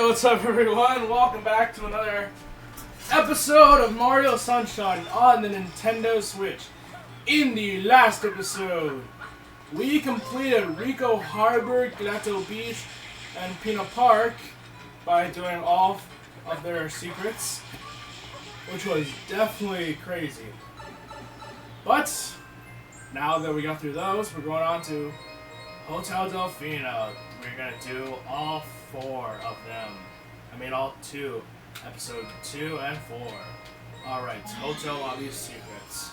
what's up everyone? Welcome back to another episode of Mario Sunshine on the Nintendo Switch. In the last episode, we completed Rico Harbor, Glato Beach, and Pina Park by doing all of their secrets, which was definitely crazy. But now that we got through those, we're going on to Hotel Delfino. We're gonna do all 4 of them. I mean all 2. Episode 2 and 4. Alright, Hotel Lobby Secrets.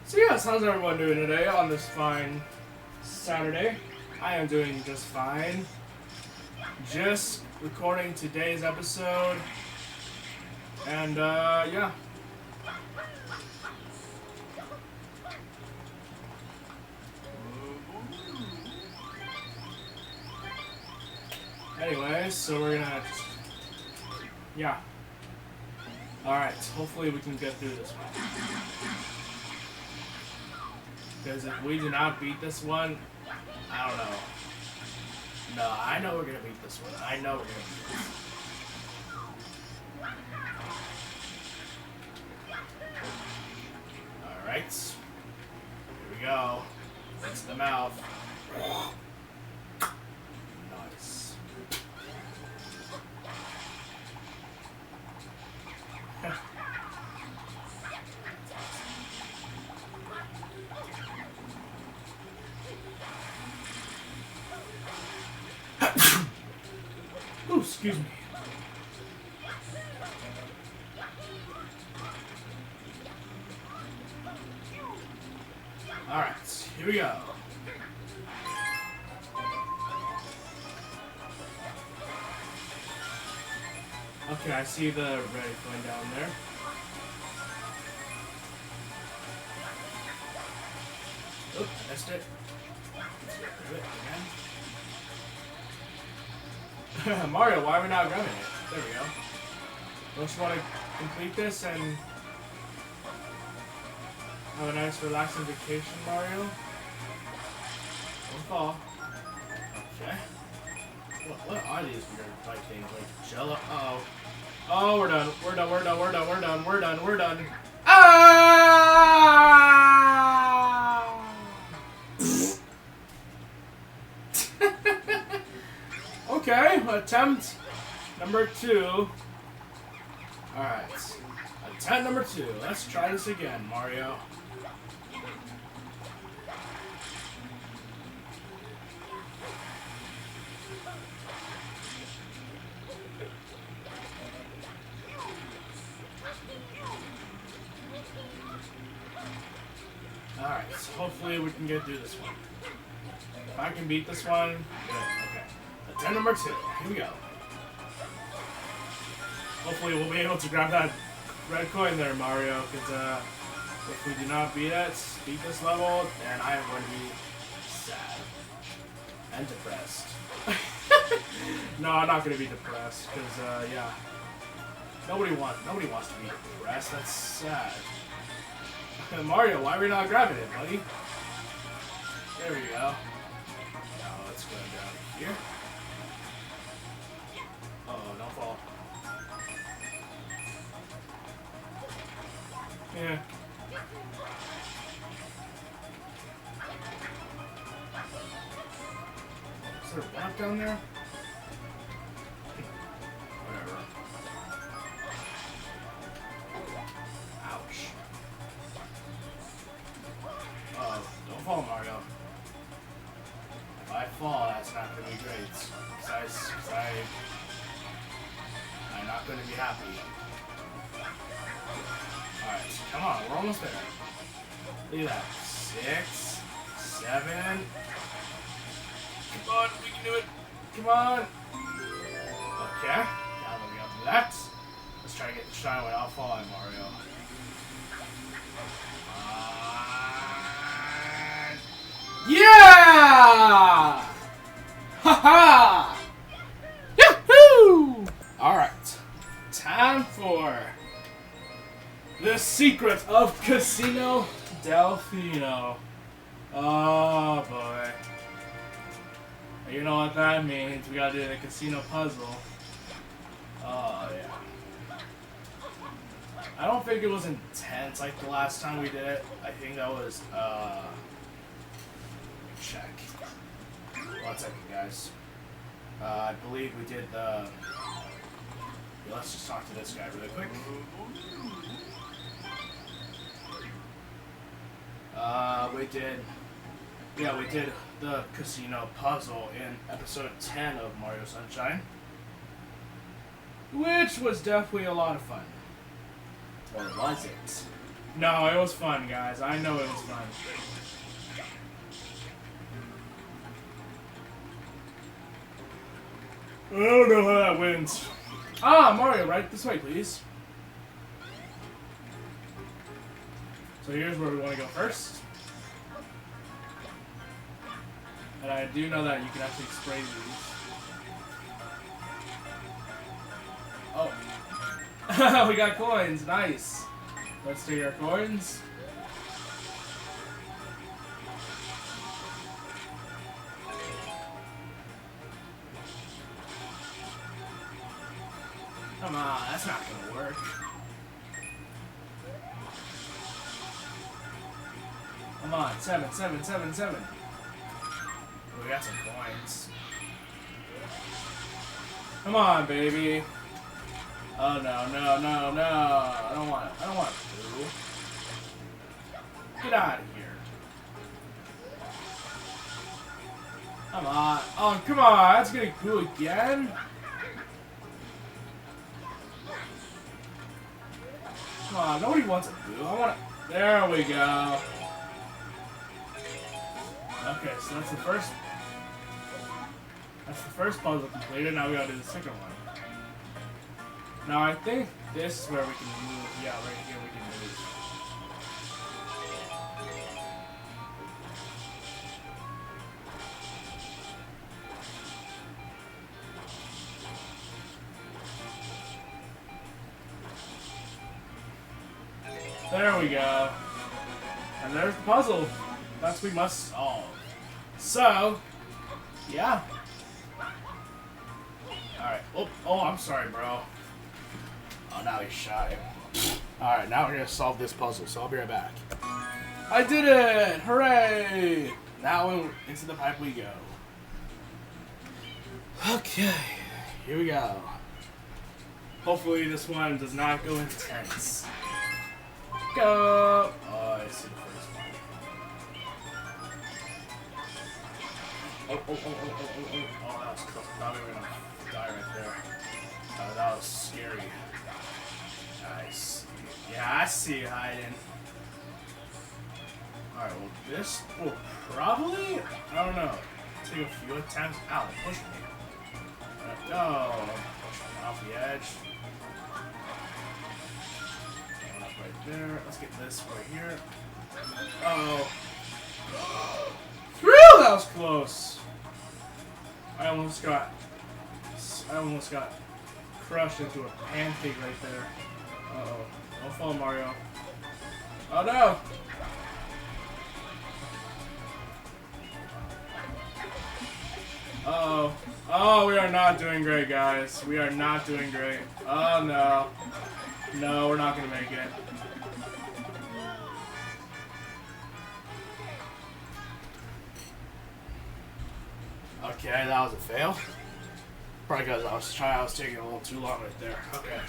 So yes, how's everyone doing today on this fine Saturday? I am doing just fine. Just recording today's episode. And yeah. Anyway, so we're gonna just, yeah. Alright, hopefully we can get through this one. Because if we do not beat this one, I don't know. No, I know we're gonna beat this one. I know we're gonna beat this. Alright. Here we go. Fix the mouth. Nice. Ooh, excuse me. Alright, here we go. Okay, I see the red going down there. Oop, I missed it. Let's get rid of it again. Mario, why are we not grabbing it? There we go. Don't you want to complete this and have a nice relaxing vacation, Mario? Don't fall. Okay. What are these weird fight things? Like jello? Uh-oh. Oh, we're done. We're done. We're done. We're done. We're done. We're done. We're done. Ah! Okay, attempt number 2. Alright. Attempt number 2. Let's try this again, Mario. Alright, so hopefully we can get through this one. If I can beat this one, good. Okay. Attempt number 2. Here we go. Hopefully we'll be able to grab that red coin there, Mario, because if we do not beat this level, then I am going to be sad. And depressed. No, I'm not going to be depressed, because, yeah. Nobody wants to be depressed. That's sad. Mario, why are we not grabbing it, buddy? There we go. Now let's go down here. Oh, don't fall. Yeah. Is there a block down there? Whatever. Ouch. Oh, don't fall, Mario. If I fall, that's not going to be great. Because I'm not going to be happy. Alright, come on, we're almost there. Look at that. 6, 7. Come on, we can do it. Come on. Okay, now that we got through that, let's try to get the shine without falling, Mario. Yeah! Ha-ha! Yahoo! Alright. Time for the secret of Casino Delfino. Oh boy. You know what that means. We gotta do the casino puzzle. Oh, yeah. I don't think it was intense like the last time we did it. I think that was, check. 1 second, guys. I believe we did the... Yeah, let's just talk to this guy really quick. We did the casino puzzle in episode 10 of Mario Sunshine, which was definitely a lot of fun. Or was it? No, it was fun, guys. I know it was fun. I don't know how that wins. Ah, Mario, right this way, please. So here's where we want to go first. And I do know that you can actually spray these. Oh. We got coins. Nice. Let's take our coins. Come on, that's not gonna work. Come on, 7, 7, 7, 7. We got some coins. Come on, baby. Oh no, no, no, no. I don't want it. I don't want it. Get out of here. Come on. Oh, come on. That's getting cool again. Come on. Nobody wants a boo. I want it. There we go. Okay, so that's the first. That's the first puzzle completed. Now we gotta do the second one. Now I think this is where we can move. Yeah, right here we can move. There we go. And there's the puzzle. That's we must solve. So, yeah. Alright. Oh, I'm sorry, bro. Oh, now he's shy. Alright, now we're gonna solve this puzzle, so I'll be right back. I did it! Hooray! Now into the pipe we go. Okay, here we go. Hopefully this one does not go intense. Go! Oh, I see the first one. Oh, that was close. I thought we were gonna die right there. That was scary. Nice. Yeah, I see you hiding. Alright, well, this will probably, I don't know, take a few attempts. Ow, push me. No. Push me off the edge. One up right there. Let's get this right here. Uh-oh. Whew, that was close. I almost got crushed into a pancake right there. Uh-oh. Don't fall, Mario. Oh, no! Uh-oh. Oh, we are not doing great, guys. We are not doing great. Oh, no. No, we're not going to make it. Okay, that was a fail. Probably because I was taking a little too long right there. Okay.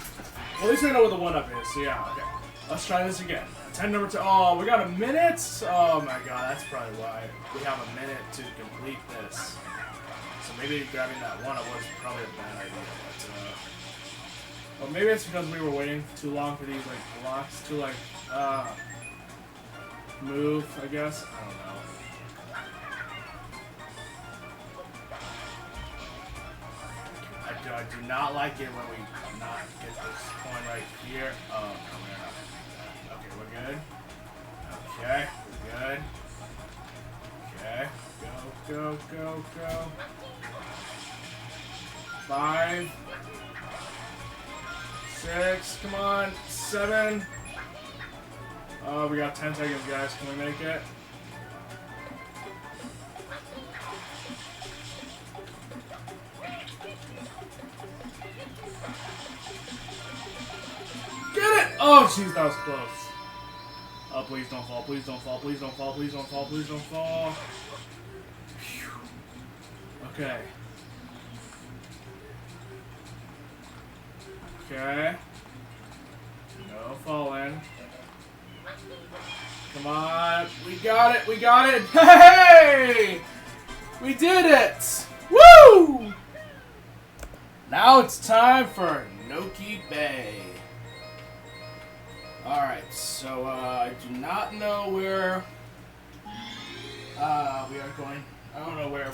Well, at least I know where the 1-up is, so yeah, okay. Let's try this again. 10 number 2. Oh, we got a minute? Oh my god, that's probably why. We have a minute to complete this. So maybe grabbing that 1-up was probably a bad idea, but maybe it's because we were waiting too long for these, like, blocks to, like, move, I guess. I don't know. I do not like it when we not get this coin right here. Oh, no, we're not. Okay, we're good. Okay, we're good. Okay, go, go, go, go. 5, 6, come on, 7. Oh, we got 10 seconds, guys. Can we make it? Oh, jeez, that was close. Oh, please don't fall, please don't fall, please don't fall, please don't fall, please don't fall. Phew. Okay. Okay. No falling. Come on. We got it, we got it. Hey! We did it! Woo! Now it's time for Noki Bay. Alright, so I do not know where we are going. I don't know where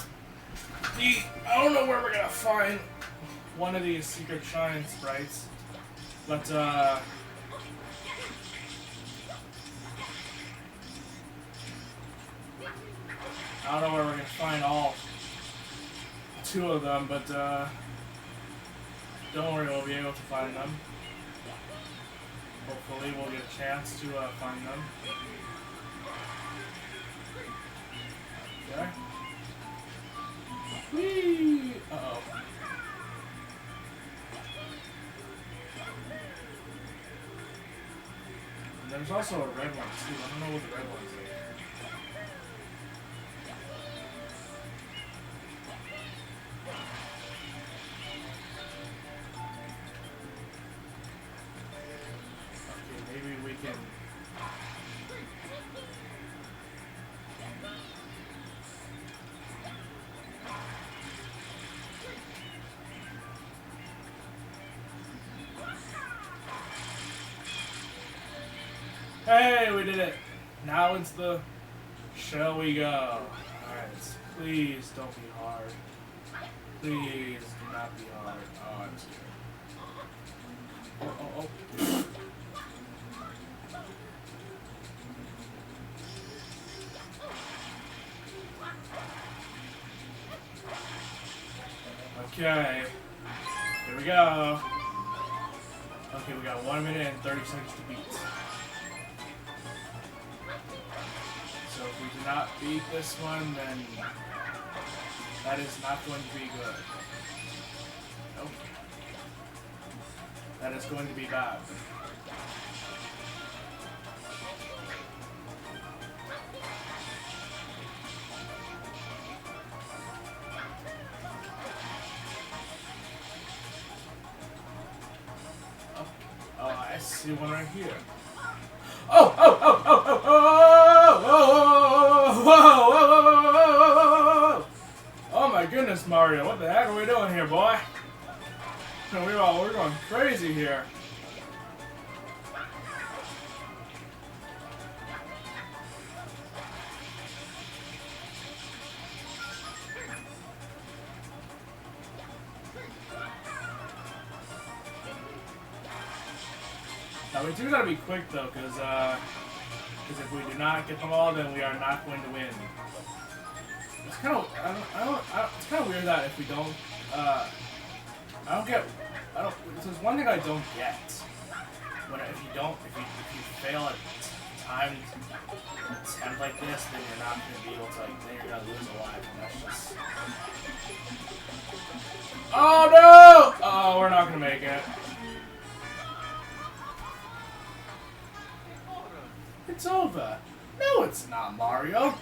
we're gonna find one of these secret shrine sprites. But I don't know where we're gonna find all 2 of them, but don't worry, we'll be able to find them. Hopefully we'll get a chance to find them. Okay. Whee! Uh-oh. And there's also a red one too. I don't know what the red one's like. Hey, we did it! Now it's the shall we go? Alright, please don't be hard. Please do not be hard. Oh, I'm scared. Oh. Okay. Here we go. Okay, we got 1 minute and 30 seconds to beat. So if we do not beat this one, then that is not going to be good. Nope. That is going to be bad. Oh, I see one right here. Oh! Oh my goodness, Mario! What the heck are we doing here, boy? We're going crazy here. Now we do gotta be quick though, because if we do not get them all, then we are not going to win. It's kind of it's kind of weird that if we don't there's one thing I don't get. If you fail at timed attempt like this, then you're not going to be able to then you're going to lose a life, and that's just. Oh no! Oh, we're not going to make it. It's over. No, it's not, Mario.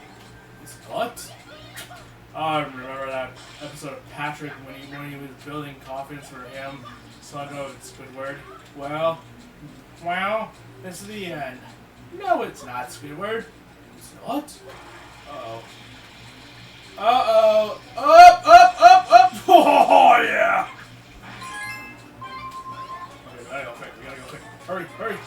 It's what? Oh, I remember that episode of Patrick when he was building confidence for him, Sluggo and Squidward. Well, this is the end. No, it's not, Squidward. It's not. Uh-oh. Uh-oh. Up! Oh, yeah! Okay, we gotta go quick. Hurry.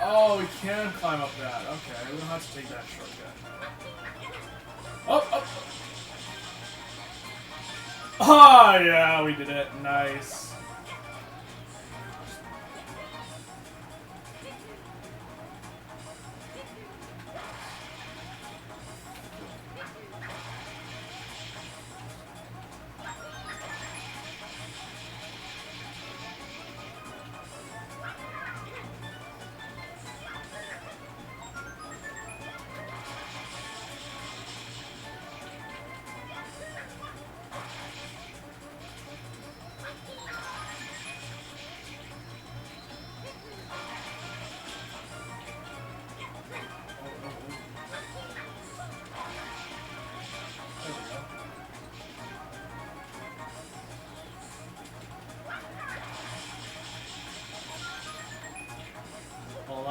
Oh, we can climb up that. Okay, we don't have to take that shortcut. Oh! Oh, yeah, we did it. Nice.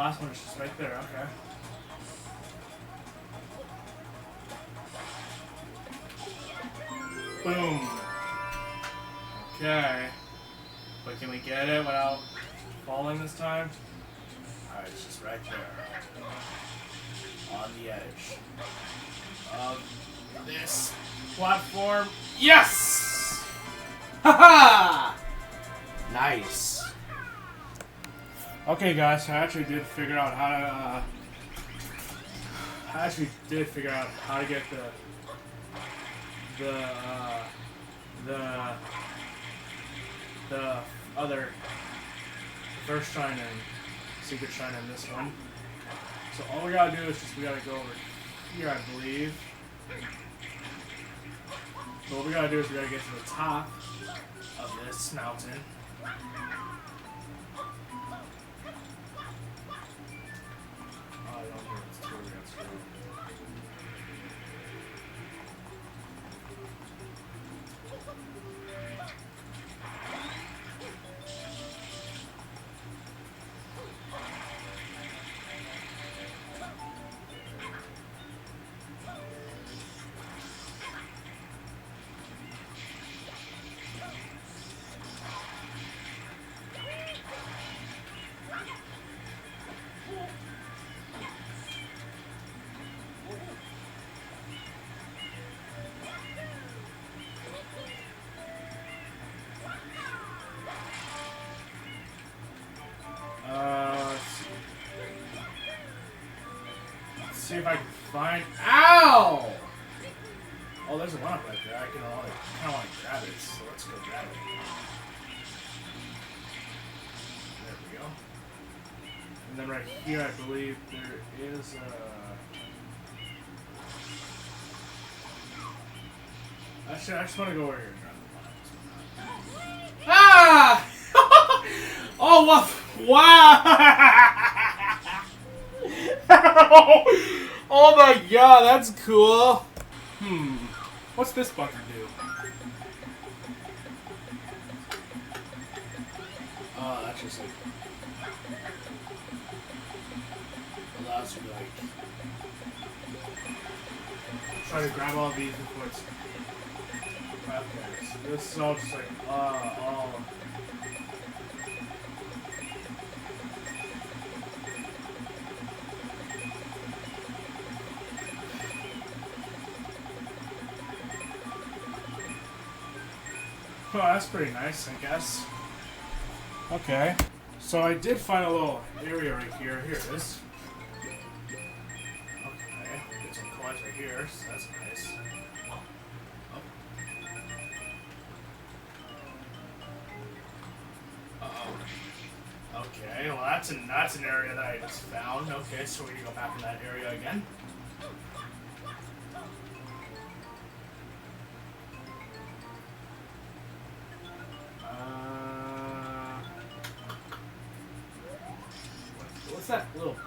last one is just right there, okay. Boom. Okay. But can we get it without falling this time? Alright, it's just right there. On the edge of this platform. Yes! Haha! Nice. Okay, guys, so I actually did figure out how to. How to get the first shrine and secret shrine in this one. So all we gotta do is we gotta go over here, I believe. So what we gotta do is we gotta get to the top of this mountain. Oh, I don't know what's too against you. Let's see if I can find. Ow! Oh, there's a one up right there. I kind of want to grab it, so let's go grab it. There we go. And then right here, I believe there is Actually, I just want to go over here and grab it. Ah! Oh, what? Wow! Oh my god, that's cool. What's this button do? Oh, that's just like allows you to like try to grab all these before it's okay. So this is all just like all. Oh, that's pretty nice, I guess. Okay. So I did find a little area right here. Here it is. Okay. Get some coins right here, so that's nice. Uh-oh. Okay, well that's an area that I just found. Okay, so we're gonna go back in that area again.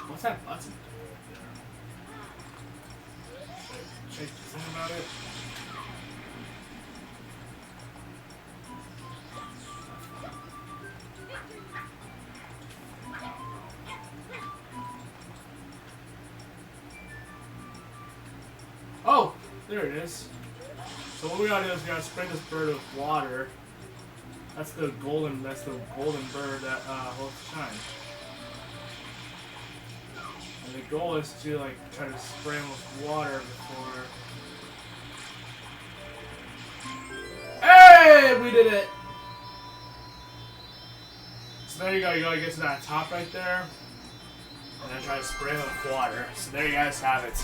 What's that button doing right there? Should I think about it? Oh, there it is. So what we gotta do is we gotta spray this bird with water. That's the golden bird that holds the shine. And the goal is to like try to spray them with water before. Hey, we did it! So there you go. You gotta get to that top right there, and then try to spray them with water. So there you guys have it.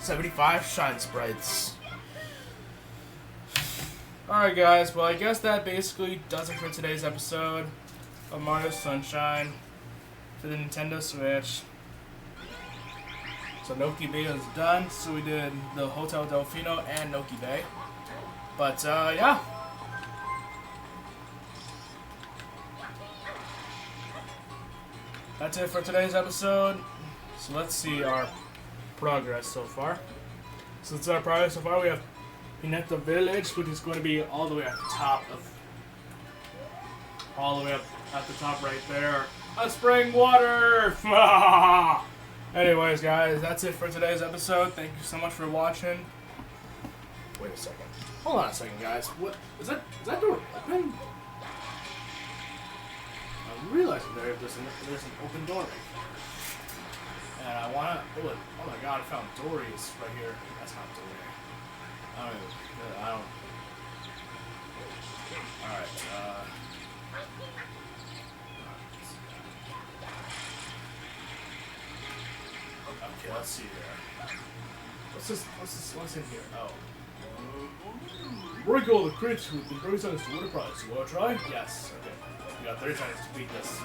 75 shine sprites. Alright guys, well I guess that basically does it for today's episode of Mario Sunshine for the Nintendo Switch. So Noki Bay is done, so we did the Hotel Delfino and Noki Bay. But yeah. That's it for today's episode. So let's see our progress so far. So it's our progress so far. We have Pinetta Village, which is going to be all the way at the top of, all the way up at the top right there. A spring water! Anyways, guys, that's it for today's episode. Thank you so much for watching. Wait a second. Hold on a second, guys. What is that? Is that door open? I'm realizing there's an open door right here. And I wanna. Oh my God! I found Dory's right here. That's not Dory. I don't. All right. Okay, let's see here. What's in here? Oh. Break all the crits within 30 seconds to win a prize. You wanna try? Yes. Okay. You got 30 seconds to beat this.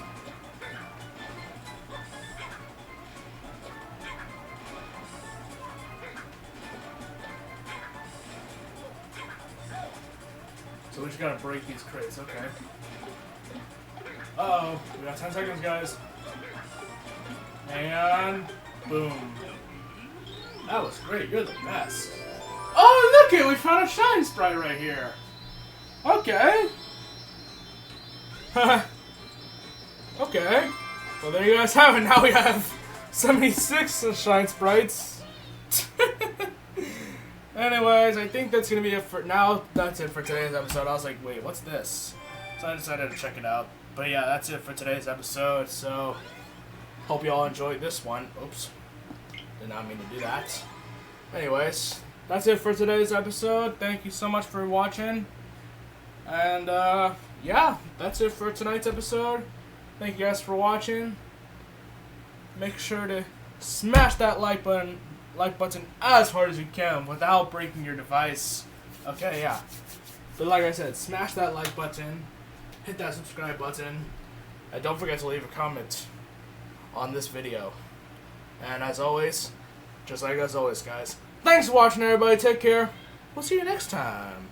So we just gotta break these crates, okay. Uh-oh. We got 10 seconds, guys. And boom. That was great. You're the best. Oh, look it! We found a shine sprite right here. Okay. Okay. Well, there you guys have it. Now we have 76 shine sprites. Anyways, I think that's gonna be it for now. That's it for today's episode. I was like, wait, what's this? So I decided to check it out. But yeah, that's it for today's episode. So hope you all enjoyed this one. Oops. Did not mean to do that. Anyways, that's it for today's episode. Thank you so much for watching. And, yeah, that's it for tonight's episode. Thank you guys for watching. Make sure to smash that like button as hard as you can without breaking your device. Okay, yeah. But like I said, smash that like button. Hit that subscribe button. And don't forget to leave a comment on this video. And as always, just like as always, guys, thanks for watching, everybody. Take care. We'll see you next time.